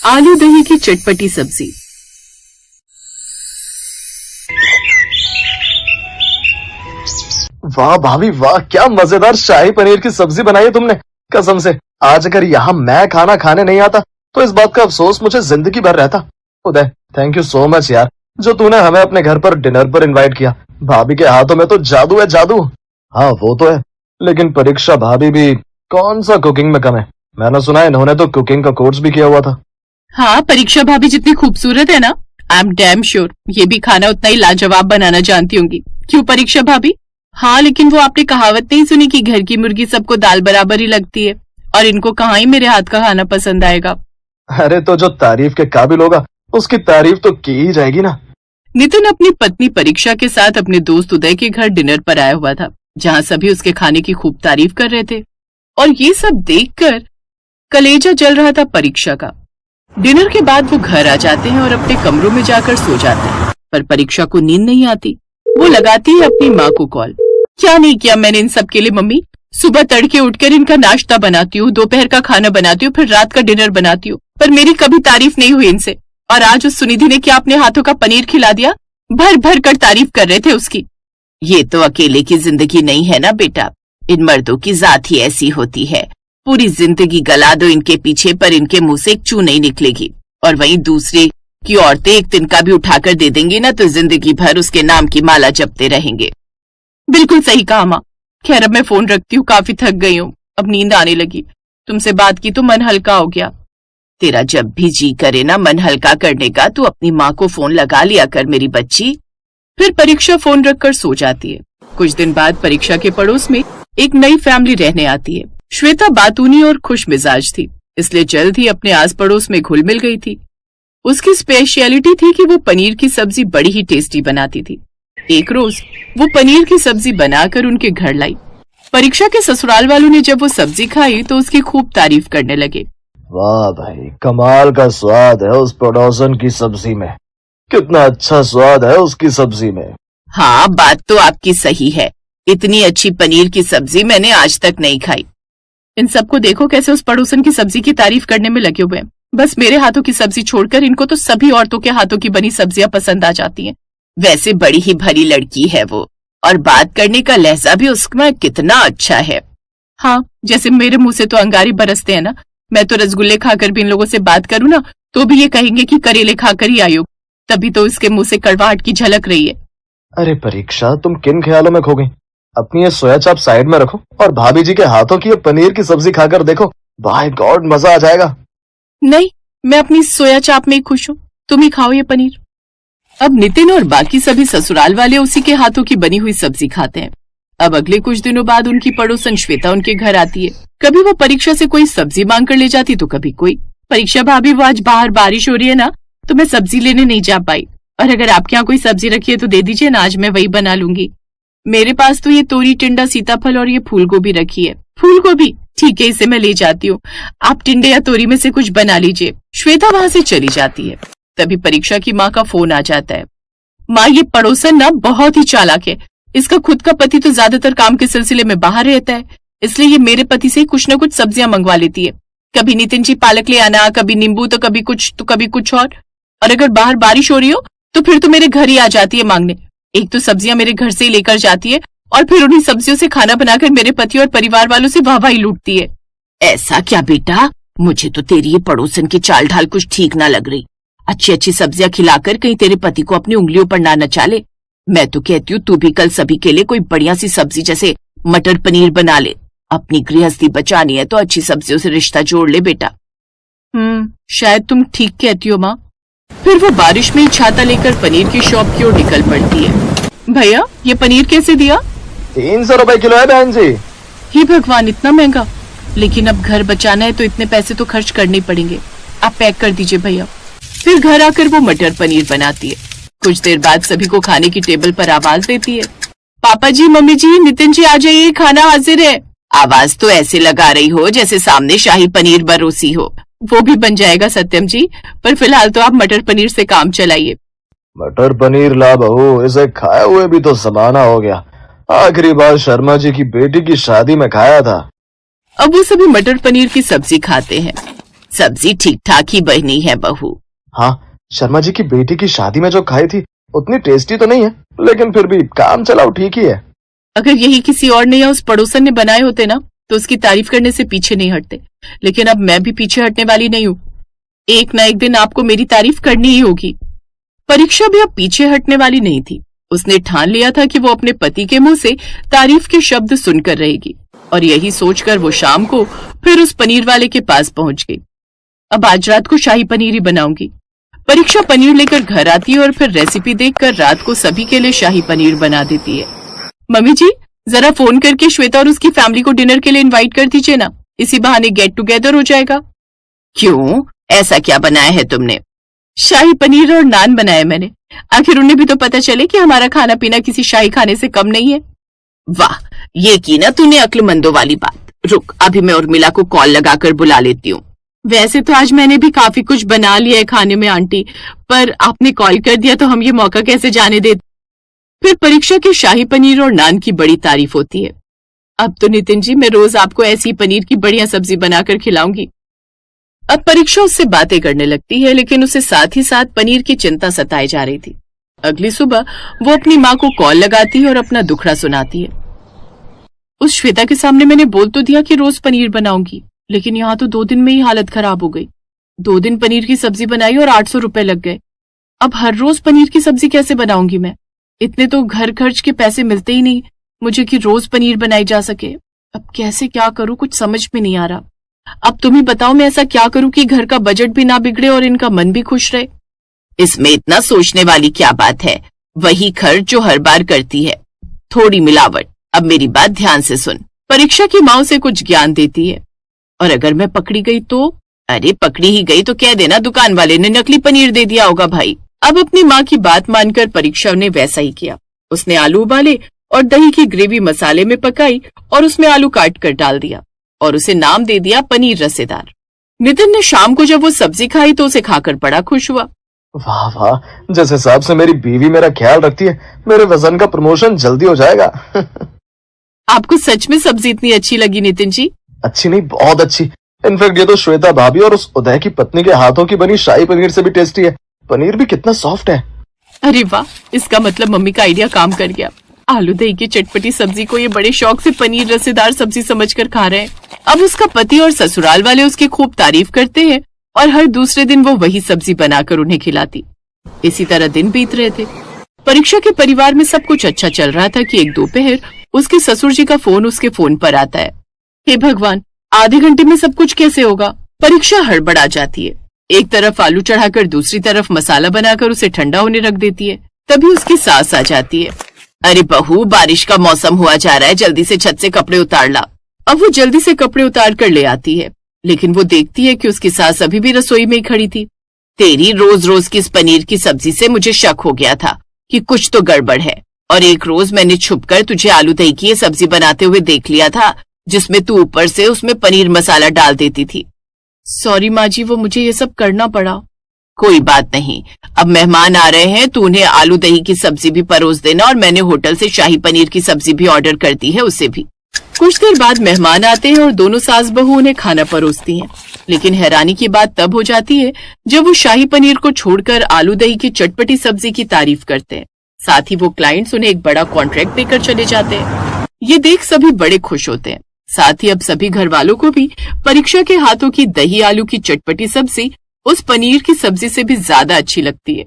आलू दही की चटपटी सब्जी। वाह भाभी वाह, क्या मजेदार शाही पनीर की सब्जी बनाई है तुमने। कसम से आज अगर यहाँ मैं खाना खाने नहीं आता तो इस बात का अफसोस मुझे जिंदगी भर रहता। उदय, थैंक यू सो मच यार, जो तूने हमें अपने घर पर डिनर पर इनवाइट किया। भाभी के हाथों में तो जादू है जादू। हाँ वो तो है, लेकिन परीक्षा भाभी भी कौन सा कुकिंग में कम है। मैंने सुना है इन्होंने तो कुकिंग का कोर्स भी किया हुआ था। हाँ, परीक्षा भाभी जितनी खूबसूरत है ना, आई एम डैम श्योर ये भी खाना उतना ही लाजवाब बनाना जानती होंगी। क्यों परीक्षा भाभी? हाँ, लेकिन वो आपने कहावत नहीं सुनी कि घर की मुर्गी सबको दाल बराबर ही लगती है, और इनको कहाँ ही मेरे हाथ का खाना पसंद आएगा। अरे तो जो तारीफ के काबिल होगा उसकी तारीफ तो की ही जाएगी ना। नितिन अपनी पत्नी परीक्षा के साथ अपने दोस्त उदय के घर डिनर पर आया हुआ था, जहाँ सभी उसके खाने की खूब तारीफ कर रहे थे, और ये सब देखकर कलेजा जल रहा था परीक्षा का। डिनर के बाद वो घर आ जाते हैं और अपने कमरों में जाकर सो जाते हैं, पर परीक्षा को नींद नहीं आती। वो लगाती है अपनी माँ को कॉल। क्या नहीं किया मैंने इन सब के लिए मम्मी? सुबह तड़के उठकर इनका नाश्ता बनाती हूँ, दोपहर का खाना बनाती हूँ, फिर रात का डिनर बनाती हूँ, पर मेरी कभी तारीफ नहीं हुई इनसे। और आज उस सुनिधि ने क्या अपने हाथों का पनीर खिला दिया? भर भर कर तारीफ कर रहे थे उसकी। ये तो अकेले की जिंदगी नहीं है ना बेटा, इन मर्दों की जात ही ऐसी होती है। पूरी जिंदगी गला दो इनके पीछे, पर इनके मुंह से एक चू नहीं निकलेगी। और वहीं दूसरे की औरतें एक तिनका भी उठाकर दे देंगी ना, तो जिंदगी भर उसके नाम की माला जपते रहेंगे। बिल्कुल सही कहा माँ। खैर अब मैं फोन रखती हूँ, काफी थक गई हूँ, अब नींद आने लगी। तुमसे बात की तो मन हल्का हो गया। तेरा जब भी जी करे ना मन हल्का करने का, तू अपनी माँ को फोन लगा लिया कर मेरी बच्ची। फिर परीक्षा फोन रखकर सो जाती है। कुछ दिन बाद परीक्षा के पड़ोस में एक नई फैमिली रहने आती है। श्वेता बातूनी और खुश मिजाज थी, इसलिए जल्द ही अपने आस पड़ोस में घुल मिल गई थी। उसकी स्पेशलिटी थी कि वो पनीर की सब्जी बड़ी ही टेस्टी बनाती थी। एक रोज वो पनीर की सब्जी बनाकर उनके घर लाई। परीक्षा के ससुराल वालों ने जब वो सब्जी खाई तो उसकी खूब तारीफ करने लगे। वाह भाई, कमाल का स्वाद है उस पड़ोसन की सब्जी में, कितना अच्छा स्वाद है उसकी सब्जी में। हाँ, बात तो आपकी सही है, इतनी अच्छी पनीर की सब्जी मैंने आज तक नहीं खाई। इन सबको देखो कैसे उस पड़ोसन की सब्जी की तारीफ करने में लगे हुए हैं। बस मेरे हाथों की सब्जी छोड़कर इनको तो सभी औरतों के हाथों की बनी सब्जियां पसंद आ जाती हैं। वैसे बड़ी ही भली लड़की है वो, और बात करने का लहजा भी उसका कितना अच्छा है। हाँ, जैसे मेरे मुंह से तो अंगारी बरसते हैं ना। मैं तो रसगुल्ले खाकर भी इन लोगों से बात करूँ ना तो भी ये कहेंगे कि करेले खाकर ही आई हो, तभी तो इसके मुंह से कड़वाहट की झलक रही है। अरे परीक्षा, तुम किन ख्यालों में खो गई? अपनी ये सोया चाप साइड में रखो और भाभी जी के हाथों की ये पनीर की सब्जी खाकर देखो, बाय गॉड मजा आ जाएगा। नहीं, मैं अपनी सोया चाप में ही खुश हूँ, तुम ही खाओ ये पनीर। अब नितिन और बाकी सभी ससुराल वाले उसी के हाथों की बनी हुई सब्जी खाते हैं। अब अगले कुछ दिनों बाद उनकी पड़ोसन श्वेता उनके घर आती है। कभी वो परीक्षा से कोई सब्जी मांग कर ले जाती तो कभी कोई। परीक्षा भाभी, वो आज बाहर बारिश हो रही है ना, तो मैं सब्जी लेने नहीं जा पाई, और अगर आपके यहाँ कोई सब्जी रखी है तो दे दीजिए ना, आज मैं वही बना लूंगी। मेरे पास तो ये तोरी, टिंडा, सीताफल और ये फूल गोभी रखी है। फूल गोभी ठीक है, इसे मैं ले जाती हूँ, आप टिंडे या तोरी में से कुछ बना लीजिए। श्वेता वहां से चली जाती है। तभी परीक्षा की माँ का फोन आ जाता है। माँ, ये पड़ोसन ना बहुत ही चालाक है, इसका खुद का पति तो ज्यादातर काम के सिलसिले में बाहर रहता है, इसलिए ये मेरे पति से कुछ न कुछ सब्जियां मंगवा लेती है। कभी नितिन जी पालक ले आना, कभी नींबू, तो कभी कुछ और अगर बाहर बारिश हो रही हो तो फिर तो मेरे घर ही आ जाती है मांगने। एक तो सब्जियां मेरे घर से ही लेकर जाती है, और फिर उन्हीं सब्जियों से खाना बनाकर मेरे पति और परिवार वालों से वाहवाही लूटती है। ऐसा क्या बेटा, मुझे तो तेरी ये पड़ोसन की चाल ढाल कुछ ठीक ना लग रही। अच्छी अच्छी सब्जियां खिलाकर कहीं तेरे पति को अपनी उंगलियों पर ना नचा ले। मैं तो कहती हूँ तू भी कल सभी के लिए कोई बढ़िया सी सब्जी जैसे मटर पनीर बना ले। अपनी गृहस्थी बचानी है तो अच्छी सब्जियों से रिश्ता जोड़ ले बेटा। शायद तुम ठीक कहती हो माँ। फिर वो बारिश में ही छाता लेकर पनीर की शॉप की ओर निकल पड़ती है। भैया, ये पनीर कैसे दिया? 300 रुपए किलो है बहन जी। हे भगवान, इतना महंगा। लेकिन अब घर बचाना है तो इतने पैसे तो खर्च करने ही पड़ेंगे। आप पैक कर दीजिए भैया। फिर घर आकर वो मटर पनीर बनाती है। कुछ देर बाद सभी को खाने की टेबल पर आवाज देती है। पापा जी, मम्मी जी, नितिन जी आ जाइए, खाना हाजिर है। आवाज तो ऐसे लगा रही हो जैसे सामने शाही पनीर बरोसी हो। वो भी बन जाएगा सत्यम जी, पर फिलहाल तो आप मटर पनीर से काम चलाइए। मटर पनीर ला बहू, इसे खाए हुए भी तो जमाना हो गया। आखिरी बार शर्मा जी की बेटी की शादी में खाया था। अब वो सभी मटर पनीर की सब्जी खाते हैं। सब्जी ठीक ठाक ही बनी है बहू। हाँ, शर्मा जी की बेटी की शादी में जो खाई थी उतनी टेस्टी तो नहीं है, लेकिन फिर भी काम चलाओ ठीक ही है। अगर यही किसी और ने या उस पड़ोसन ने बनाए होते ना तो उसकी तारीफ करने से पीछे नहीं हटते, लेकिन अब मैं भी पीछे हटने वाली नहीं हूँ। एक ना एक दिन आपको मेरी तारीफ करनी ही होगी। परीक्षा भी अब पीछे हटने वाली नहीं थी। उसने ठान लिया था कि वो अपने पति के मुंह से तारीफ के शब्द सुनकर रहेगी, और यही सोचकर वो शाम को फिर उस पनीर वाले के पास पहुंच गई। अब आज रात को शाही पनीर ही बनाऊंगी। परीक्षा पनीर लेकर घर आती है और फिर रेसिपी देखकर रात को सभी के लिए शाही पनीर बना देती है। मम्मी जी, जरा फोन करके श्वेता और उसकी फैमिली को डिनर के लिए इनवाइट कर दीजिए ना, इसी बहाने गेट टुगेदर हो जाएगा। क्यों, ऐसा क्या बनाया है तुमने? शाही पनीर और नान बनाए मैंने, आखिर उन्हें भी तो पता चले कि हमारा खाना पीना किसी शाही खाने से कम नहीं है। वाह, ये की ना तूने अक्लमंदों वाली बात। रुक, अभी मैं उर्मिला को कॉल लगाकर बुला लेती हूँ। वैसे तो आज मैंने भी काफी कुछ बना लिया है खाने में आंटी, पर आपने कॉल कर दिया तो हम ये मौका कैसे जाने देते। फिर परीक्षा के शाही पनीर और नान की बड़ी तारीफ होती है। अब तो नितिन जी मैं रोज आपको ऐसी पनीर की बढ़िया सब्जी बनाकर खिलाऊंगी। अब परीक्षा उससे बातें करने लगती है, लेकिन उसे साथ ही साथ पनीर की चिंता सताई जा रही थी। अगली सुबह वो अपनी माँ को कॉल लगाती है और अपना दुखड़ा सुनाती है। उस श्वेता के सामने मैंने बोल तो दिया कि रोज पनीर बनाऊंगी, लेकिन यहाँ तो 2 दिन में ही हालत खराब हो गई। 2 दिन पनीर की सब्जी बनाई और 800 रुपए लग गए। अब हर रोज पनीर की सब्जी कैसे बनाऊंगी मैं? इतने तो घर खर्च के पैसे मिलते ही नहीं मुझे कि रोज पनीर बनाई जा सके। अब कैसे क्या करूं, कुछ समझ में नहीं आ रहा। अब तुम ही बताओ मैं ऐसा क्या करूं कि घर का बजट भी ना बिगड़े और इनका मन भी खुश रहे। इसमें इतना सोचने वाली क्या बात है, वही खर्च जो हर बार करती है, थोड़ी मिलावट। अब मेरी बात ध्यान से सुन। परीक्षा की माँ उसे कुछ ज्ञान देती है। और अगर मैं पकड़ी गई तो? अरे पकड़ी ही गई तो कह देना दुकान वाले ने नकली पनीर दे दिया होगा भाई। अब अपनी माँ की बात मानकर परीक्षा ने वैसा ही किया। उसने आलू उबाले और दही की ग्रेवी मसाले में पकाई और उसमें आलू काट कर डाल दिया और उसे नाम दे दिया पनीर रसेदार। नितिन ने शाम को जब वो सब्जी खाई तो उसे खाकर बड़ा खुश हुआ। वाह वाह, जिस हिसाब से मेरी बीवी मेरा ख्याल रखती है, मेरे वजन का प्रमोशन जल्दी हो जाएगा। आपको सच में सब्जी इतनी अच्छी लगी नितिन जी? अच्छी नहीं, बहुत अच्छी। इनफैक्ट ये तो श्वेता भाभी और उस उदय की पत्नी के हाथों की बनी शाही पनीर से भी टेस्टी है। पनीर भी कितना सॉफ्ट है। अरे वाह, इसका मतलब मम्मी का आइडिया काम कर गया। आलू दही की चटपटी सब्जी को ये बड़े शौक से पनीर रसेदार सब्जी समझकर खा रहे हैं। अब उसका पति और ससुराल वाले उसकी खूब तारीफ करते हैं और हर दूसरे दिन वो वही सब्जी बनाकर उन्हें खिलाती। इसी तरह दिन बीत रहे थे। परीक्षा के परिवार में सब कुछ अच्छा चल रहा था कि एक दोपहर उसके ससुर जी का फोन उसके फोन पर आता है। हे भगवान, आधे घंटे में सब कुछ कैसे होगा? परीक्षा हड़बड़ा जाती है। एक तरफ आलू चढ़ाकर दूसरी तरफ मसाला बनाकर उसे ठंडा होने रख देती है। तभी उसकी सास आ जाती है। अरे बहू, बारिश का मौसम हुआ जा रहा है, जल्दी से छत से कपड़े उतार ला। अब वो जल्दी से कपड़े उतार कर ले आती है, लेकिन वो देखती है कि उसकी सास अभी भी रसोई में ही खड़ी थी। तेरी रोज रोज की इस पनीर की सब्जी से मुझे शक हो गया था कि कुछ तो गड़बड़ है, और एक रोज मैंने छुपकर तुझे आलू दही की ये सब्जी बनाते हुए देख लिया था, जिसमें तू ऊपर से उसमें पनीर मसाला डाल देती थी। सॉरी माँ जी, वो मुझे ये सब करना पड़ा। कोई बात नहीं, अब मेहमान आ रहे हैं, तू उन्हें आलू दही की सब्जी भी परोस देना, और मैंने होटल से शाही पनीर की सब्जी भी ऑर्डर कर दी है, उसे भी। कुछ देर बाद मेहमान आते हैं और दोनों सास बहू उन्हें खाना परोसती हैं। लेकिन हैरानी की बात तब हो जाती है जब वो शाही पनीर को छोड़कर आलू दही की चटपटी सब्जी की तारीफ करते हैं। साथ ही वो क्लाइंट्स उन्हें एक बड़ा कॉन्ट्रैक्ट देकर चले जाते हैं। ये देख सभी बड़े खुश होते हैं। साथ ही अब सभी घर वालों को भी परीक्षा के हाथों की दही आलू की चटपटी सब्जी उस पनीर की सब्जी से भी ज्यादा अच्छी लगती है।